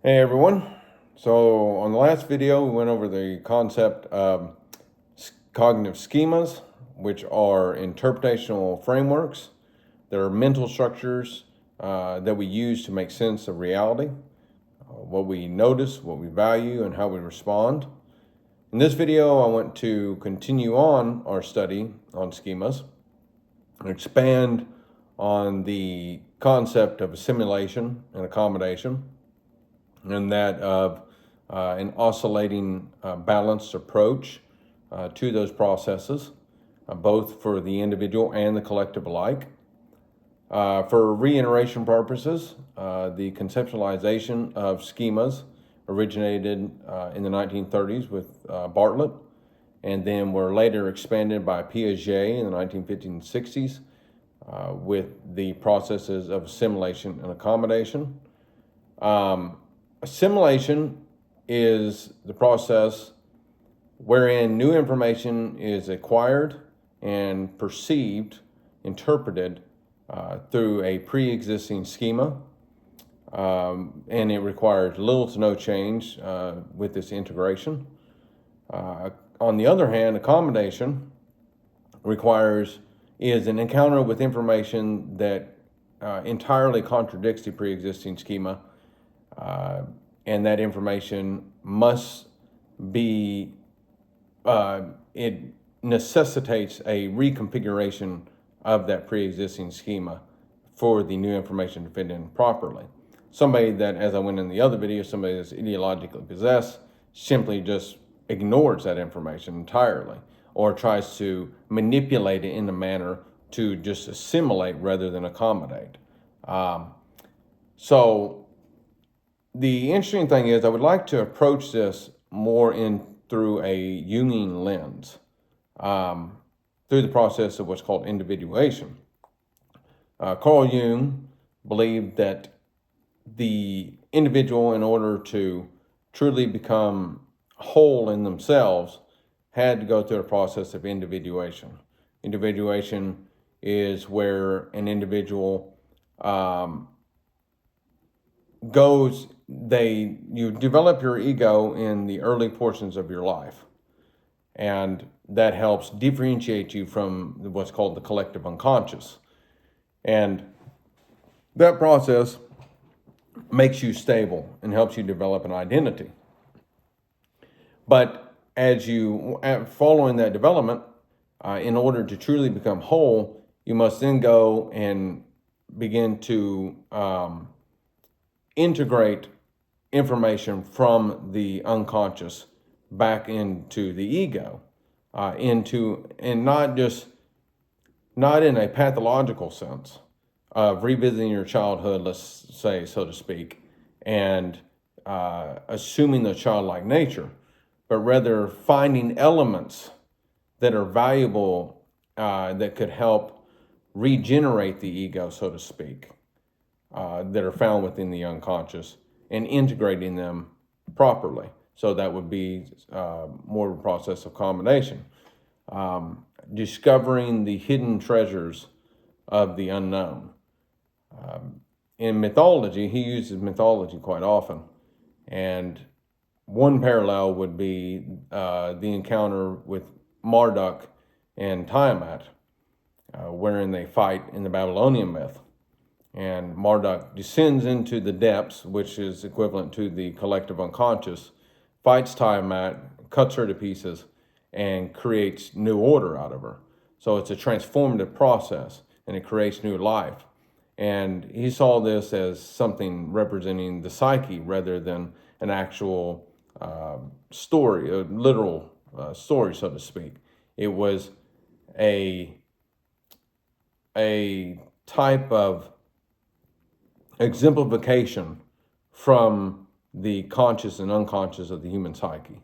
Hey everyone. So on the last video, we went over the concept of cognitive schemas, which are interpretational frameworks. They're mental structures that we use to make sense of reality, what we notice, what we value, and how we respond. In this video, I want to continue on our study on schemas and expand on the concept of assimilation and accommodation, and that of an oscillating balanced approach to those processes, both for the individual and the collective alike. For reiteration purposes, the conceptualization of schemas originated in the 1930s with Bartlett, and then were later expanded by Piaget in the 1950s and 60s with the processes of assimilation and accommodation. Assimilation is the process wherein new information is acquired and perceived, interpreted through a pre-existing schema, and it requires little to no change with this integration. On the other hand, accommodation is an encounter with information that entirely contradicts the pre-existing schema, and that information must be, it necessitates a reconfiguration of that pre-existing schema for the new information to fit in properly. Somebody that, as I went in the other video, somebody that's ideologically possessed simply just ignores that information entirely, or tries to manipulate it in a manner to just assimilate rather than accommodate. So the interesting thing is, I would like to approach this more through a Jungian lens, through the process of what's called individuation. Carl Jung believed that the individual, in order to truly become whole in themselves, had to go through a process of individuation. Individuation is where an individual you develop your ego in the early portions of your life, and that helps differentiate you from what's called the collective unconscious. And that process makes you stable and helps you develop an identity. But following that development, in order to truly become whole, you must then go and begin to integrate information from the unconscious back into the ego, and not in a pathological sense of revisiting your childhood, let's say, so to speak, and assuming the childlike nature, but rather finding elements that are valuable, that could help regenerate the ego, so to speak, that are found within the unconscious, and integrating them properly. So that would be more of a process of accommodation. Discovering the hidden treasures of the unknown. In mythology, he uses mythology quite often, and one parallel would be the encounter with Marduk and Tiamat, wherein they fight in the Babylonian myth. And Marduk descends into the depths, which is equivalent to the collective unconscious, fights Tiamat, cuts her to pieces, and creates new order out of her. So it's a transformative process, and it creates new life. And he saw this as something representing the psyche rather than an actual story, a literal story, so to speak. It was a type of exemplification from the conscious and unconscious of the human psyche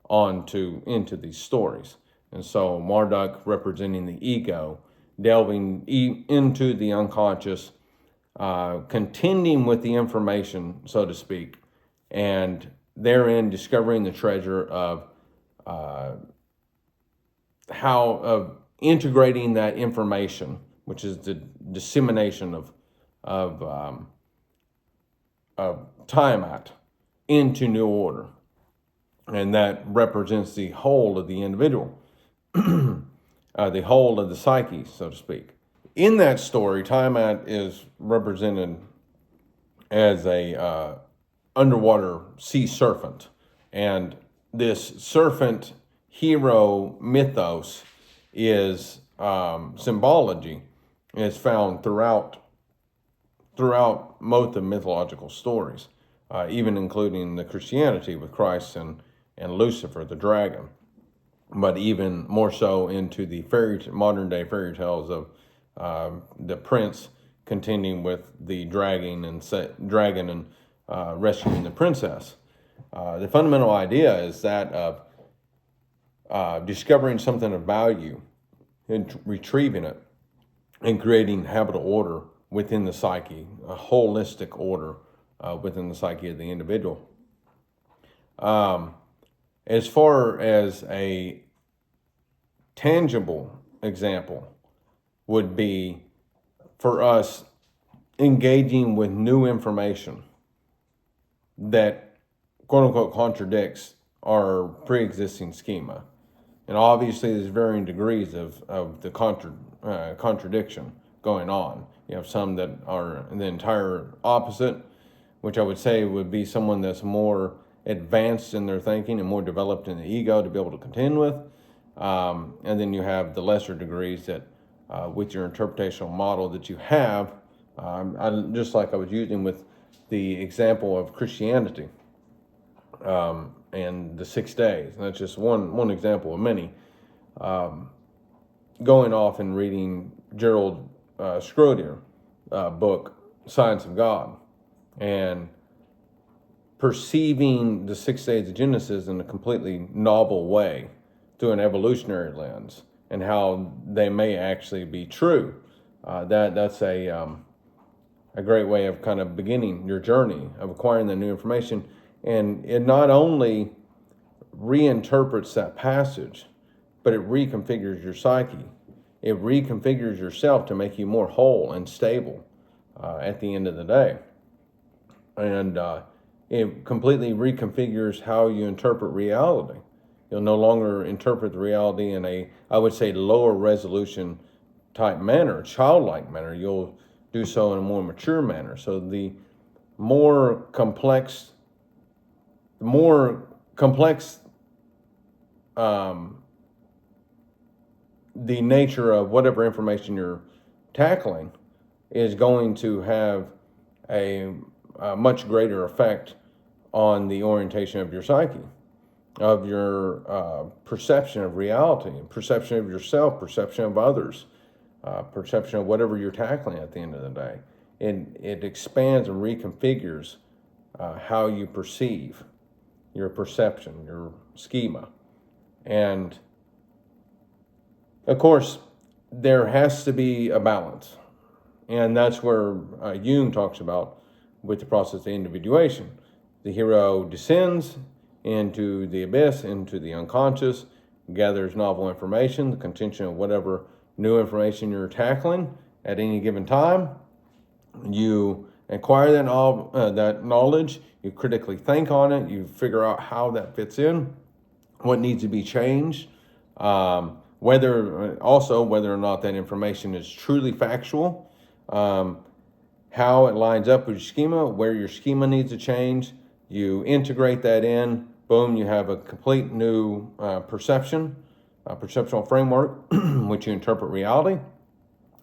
into these stories. And so Marduk representing the ego, delving into the unconscious, contending with the information, so to speak, and therein discovering the treasure of integrating that information, which is the dissemination of Tiamat, into new order. And that represents the whole of the individual, the whole of the psyche, so to speak. In that story, Tiamat is represented as a underwater sea serpent. And this serpent hero mythos is symbology, is found throughout most of the mythological stories, even including the Christianity with Christ and Lucifer, the dragon, but even more so into the modern day fairy tales of the prince contending with the dragon and rescuing the princess. The fundamental idea is that of discovering something of value and retrieving it and creating habitable order within the psyche, a holistic order within the psyche of the individual. As far as a tangible example would be for us engaging with new information that quote unquote contradicts our pre-existing schema. And obviously there's varying degrees of the contradiction going on. You have some that are the entire opposite, which I would say would be someone that's more advanced in their thinking and more developed in the ego to be able to contend with. And then you have the lesser degrees that with your interpretational model that you have, just like I was using with the example of Christianity and the 6 days. And that's just one example of many. Going off and reading Gerald Schroeder book, Science of God, and perceiving the 6 days of Genesis in a completely novel way through an evolutionary lens and how they may actually be true. That's a great way of kind of beginning your journey of acquiring the new information. And it not only reinterprets that passage, but it reconfigures your psyche. It reconfigures yourself to make you more whole and stable at the end of the day. And it completely reconfigures how you interpret reality. You'll no longer interpret the reality in a, I would say, lower resolution type manner, childlike manner. You'll do so in a more mature manner. So the more complex the nature of whatever information you're tackling is going to have a much greater effect on the orientation of your psyche, of your perception of reality, perception of yourself, perception of others, perception of whatever you're tackling at the end of the day. It expands and reconfigures how you perceive your perception, your schema. And of course, there has to be a balance. And that's where Jung talks about with the process of individuation. The hero descends into the abyss, into the unconscious, gathers novel information, the contention of whatever new information you're tackling at any given time. You acquire that knowledge, you critically think on it, you figure out how that fits in, what needs to be changed, whether or not that information is truly factual, how it lines up with your schema, where your schema needs to change. You integrate that in, boom, you have a complete new perceptual framework which you interpret reality,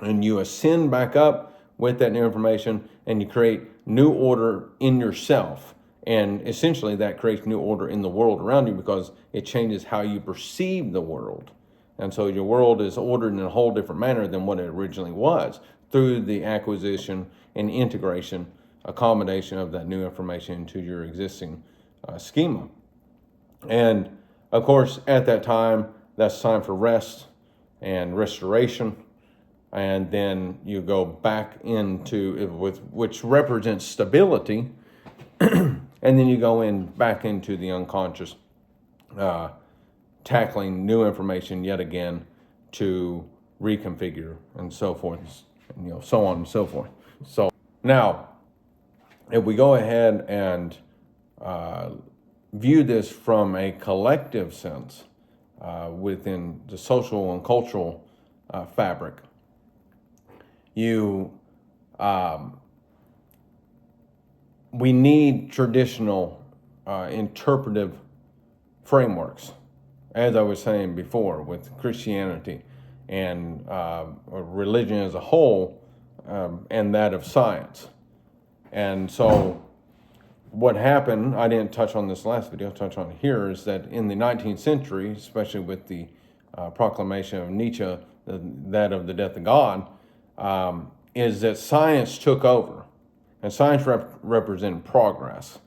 and you ascend back up with that new information, and you create new order in yourself. And essentially that creates new order in the world around you because it changes how you perceive the world. And so your world is ordered in a whole different manner than what it originally was through the acquisition and integration, accommodation of that new information into your existing schema. And of course, at that time, that's time for rest and restoration. And then you go back into which represents stability. And then you go back into the unconscious, tackling new information yet again to reconfigure and so forth, so on and so forth. So now, if we go ahead and view this from a collective sense within the social and cultural fabric, we need traditional interpretive frameworks, as I was saying before, with Christianity and religion as a whole, and that of science. And so what happened, I didn't touch on this last video, I'll touch on it here, is that in the 19th century, especially with the proclamation of Nietzsche, that of the death of God, is that science took over. And science represented progress.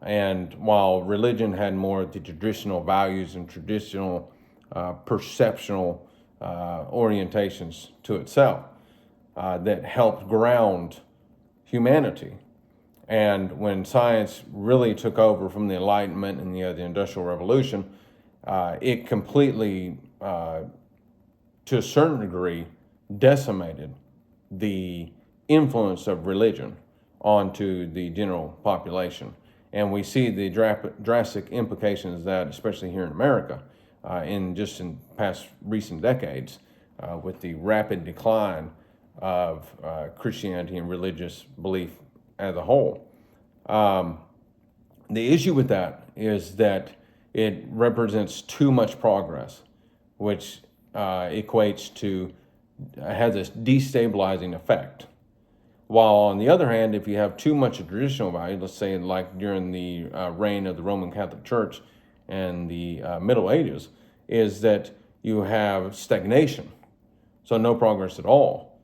And while religion had more of the traditional values and traditional perceptional orientations to itself that helped ground humanity. And when science really took over from the Enlightenment and the Industrial Revolution, it completely, to a certain degree, decimated the influence of religion onto the general population. And we see the drastic implications of that, especially here in America, in past recent decades, with the rapid decline of Christianity and religious belief as a whole. The issue with that is that it represents too much progress, which equates to, has a destabilizing effect. While on the other hand, if you have too much of traditional value, let's say like during the reign of the Roman Catholic Church and the Middle Ages, is that you have stagnation, so no progress at all.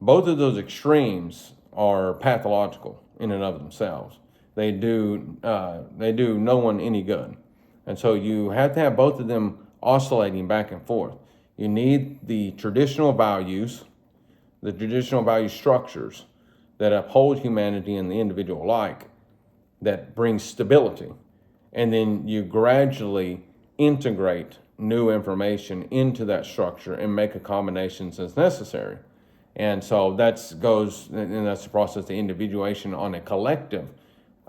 Both of those extremes are pathological in and of themselves. They do no one any good. And so you have to have both of them oscillating back and forth. You need the traditional values, the traditional value structures that uphold humanity and the individual alike, that brings stability. And then you gradually integrate new information into that structure and make accommodations as necessary. And so that's the process of individuation on a collective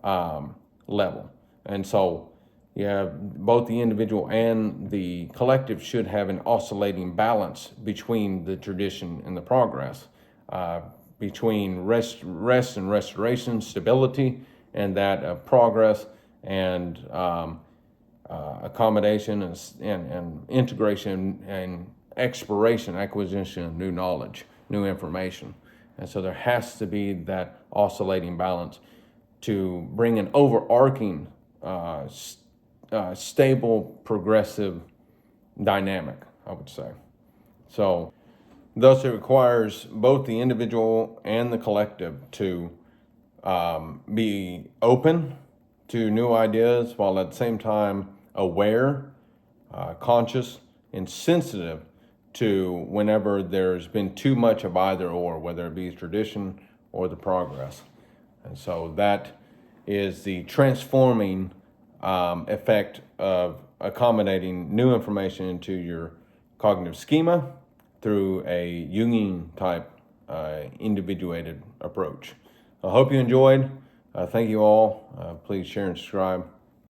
level. And so you have both the individual and the collective should have an oscillating balance between the tradition and the progress, between rest and restoration, stability, and that of progress, and accommodation and integration and exploration, acquisition of new knowledge, new information. And so there has to be that oscillating balance to bring an overarching, stable, progressive dynamic, I would say. So thus it requires both the individual and the collective to be open to new ideas, while at the same time aware, conscious, and sensitive to whenever there's been too much of either or, whether it be tradition or the progress. And so that is the transforming effect of accommodating new information into your cognitive schema through a Jungian type individuated approach. I hope you enjoyed. Thank you all. Please share and subscribe.